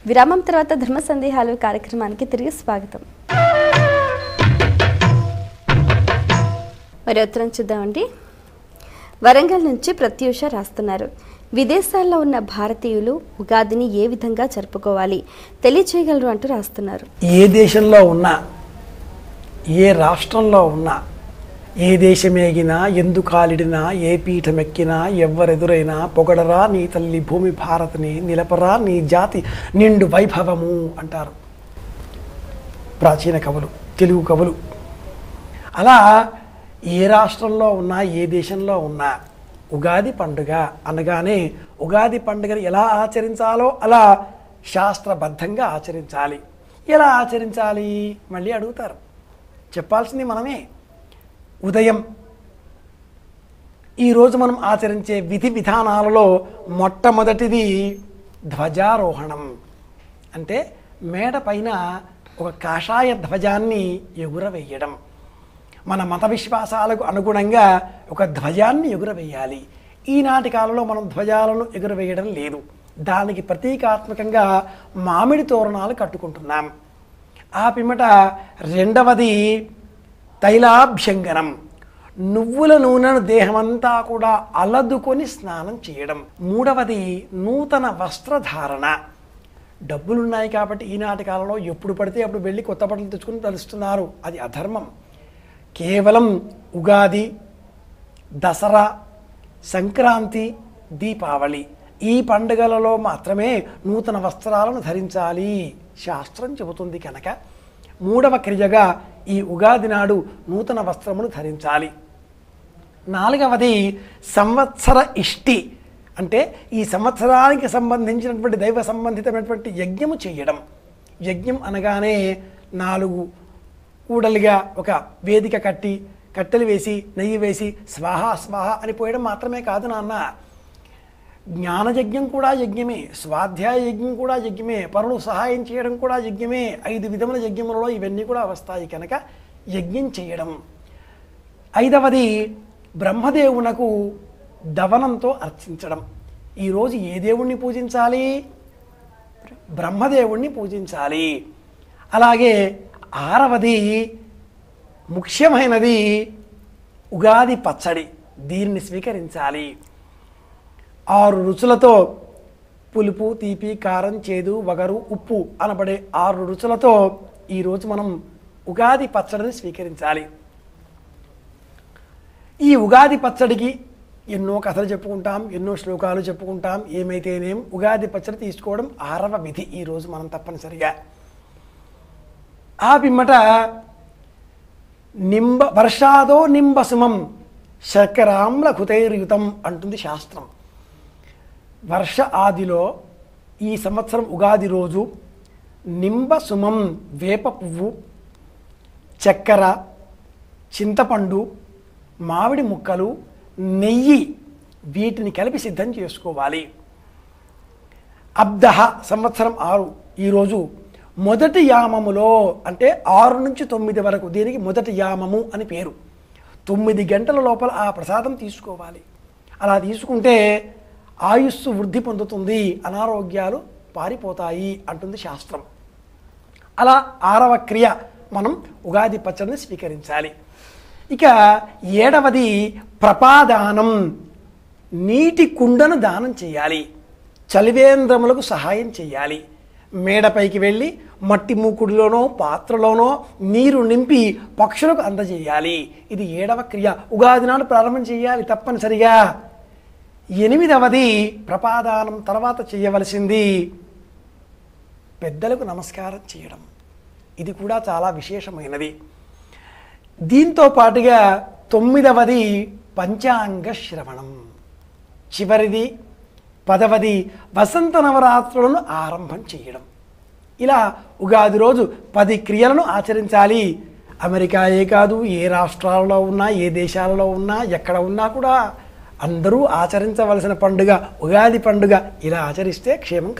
విరామం తర్వాత ధర్మ సందేహాలు కార్యక్రమానికి తిరిగి స్వాగతం. మరి ఉత్తరం చూద్దామండి. వరంగల్ నుంచి ప్రత్యూష రాస్తున్నారు. విదేశాల్లో ఉన్న భారతీయులు ఉగాదిని ఏ విధంగా జరుపుకోవాలి తెలియచేయగలరు అంటూ రాస్తున్నారు. ఏ దేశంలో ఉన్నా, ఏ రాష్ట్రంలో ఉన్నా, ఏ దేశమేగినా, ఎందు కాలిడినా, ఏ పీఠమెక్కినా, ఎవ్వరెదురైనా పొగడరా నీ తల్లి భూమి భారతిని, నిలపరా నీ జాతి నిండు వైభవము అంటారు ప్రాచీన కవులు, తెలుగు కవులు. అలా ఏ రాష్ట్రంలో ఉన్నా, ఏ దేశంలో ఉన్నా ఉగాది పండుగ అనగానే ఉగాది పండుగను ఎలా ఆచరించాలో అలా శాస్త్రబద్ధంగా ఆచరించాలి. ఎలా ఆచరించాలి మళ్ళీ అడుగుతారు. చెప్పాల్సింది మనమే. ఉదయం ఈరోజు మనం ఆచరించే విధి విధానాలలో మొట్టమొదటిది ధ్వజారోహణం. అంటే మేడ పైన ఒక కాషాయ ధ్వజాన్ని ఎగురవేయడం. మన మత విశ్వాసాలకు అనుగుణంగా ఒక ధ్వజాన్ని ఎగురవేయాలి. ఈనాటి కాలంలో మనం ధ్వజాలను ఎగురవేయడం లేదు. దానికి ప్రతీకాత్మకంగా మామిడి తోరణాలు కట్టుకుంటున్నాం. ఆ పిమ్మట రెండవది తైలాభ్యంగనం. నువ్వుల నూనెను దేహమంతా కూడా అలదుకొని స్నానం చేయడం. మూడవది నూతన వస్త్రధారణ. డబ్బులున్నాయి కాబట్టి ఈనాటి కాలంలో ఎప్పుడు పడితే అప్పుడు వెళ్ళి కొత్త బట్టలు తెచ్చుకుని తలుస్తున్నారు. అది అధర్మం. కేవలం ఉగాది, దసరా, సంక్రాంతి, దీపావళి ఈ పండుగలలో మాత్రమే నూతన వస్త్రాలను ధరించాలి శాస్త్రం చెబుతుంది కనుక మూడవ క్రియగా ఈ ఉగాది నాడు నూతన వస్త్రమును ధరించాలి. నాలుగవది సంవత్సర ఇష్టి. అంటే ఈ సంవత్సరానికి సంబంధించినటువంటి దైవ సంబంధితమైనటువంటి యజ్ఞము చేయడం. యజ్ఞం అనగానే 4 కూడలిగా ఒక వేదిక కట్టి కట్టెలు వేసి నెయ్యి వేసి స్వాహ స్వాహ అని పోయడం మాత్రమే కాదు నాన్న. జ్ఞానయజ్ఞం కూడా యజ్ఞమే, స్వాధ్యాయ యజ్ఞం కూడా యజ్ఞమే, పరులు సహాయం చేయడం కూడా యజ్ఞమే. 5 విధముల యజ్ఞములలో ఇవన్నీ కూడా వస్తాయి కనుక యజ్ఞం చేయడం. ఐదవది బ్రహ్మదేవునకు దవనంతో అర్చించడం. ఈరోజు ఏ దేవుణ్ణి పూజించాలి? బ్రహ్మదేవుణ్ణి పూజించాలి. అలాగే ఆరవది ముఖ్యమైనది ఉగాది పచ్చడి. దీన్ని స్వీకరించాలి. 6 రుచులతో పులుపు, తీపి, కారం, చేదు, వగరు, ఉప్పు అనబడే 6 రుచులతో ఈరోజు మనం ఉగాది పచ్చడిని స్వీకరించాలి. ఈ ఉగాది పచ్చడికి ఎన్నో కథలు చెప్పుకుంటాం, ఎన్నో శ్లోకాలు చెప్పుకుంటాం. ఏమైతేనేం ఉగాది పచ్చడి తీసుకోవడం 6వ విధి ఈరోజు మనం తప్పనిసరిగా. ఆ పిమ్మట వర్షాదో నింబసుమం శర్కరామ్ల హృతైర్యుతం అంటుంది శాస్త్రం. వర్ష ఆదిలో ఈ సంవత్సరం ఉగాది రోజు నింబసుమం వేప పువ్వు, చక్కెర, చింతపండు, మామిడి ముక్కలు, నెయ్యి వీటిని కలిపి సిద్ధం చేసుకోవాలి. అబ్దహ సంవత్సరం 6 ఈరోజు మొదటి యామములో అంటే 6 నుంచి 9 వరకు దీనికి మొదటి యామము అని పేరు. 9 గంటల లోపల ఆ ప్రసాదం తీసుకోవాలి. అలా తీసుకుంటే ఆయుస్సు వృద్ధి పొందుతుంది, అనారోగ్యాలు పారిపోతాయి అంటుంది శాస్త్రం. అలా 6వ క్రియ మనం ఉగాది పచ్చడిని స్వీకరించాలి. ఇక 7వది ప్రపాదానం. నీటి కుండను దానం చేయాలి. చలివేంద్రములకు సహాయం చేయాలి. మేడపైకి వెళ్ళి మట్టి మూకుడిలోనో పాత్రలోనో నీరు నింపి పక్షులకు అందజేయాలి. ఇది 7వ క్రియ. ఉగాది నాడు ప్రారంభం చేయాలి తప్పనిసరిగా. 8వది ప్రపాదానం తర్వాత చేయవలసింది పెద్దలకు నమస్కారం చేయడం. ఇది కూడా చాలా విశేషమైనది. దీంతో పాటుగా 9వది పంచాంగ శ్రవణం. చివరిది 10వది వసంత నవరాత్రులను ఆరంభం చేయడం. ఇలా ఉగాది రోజు 10 క్రియలను ఆచరించాలి. అమెరికాయే కాదు, ఏ రాష్ట్రాలలో ఉన్నా, ఏ దేశాలలో ఉన్నా, ఎక్కడ ఉన్నా కూడా అందరూ ఆచరించవలసిన పండుగ ఉగాది పండుగ. ఇలా ఆచరిస్తే క్షేమం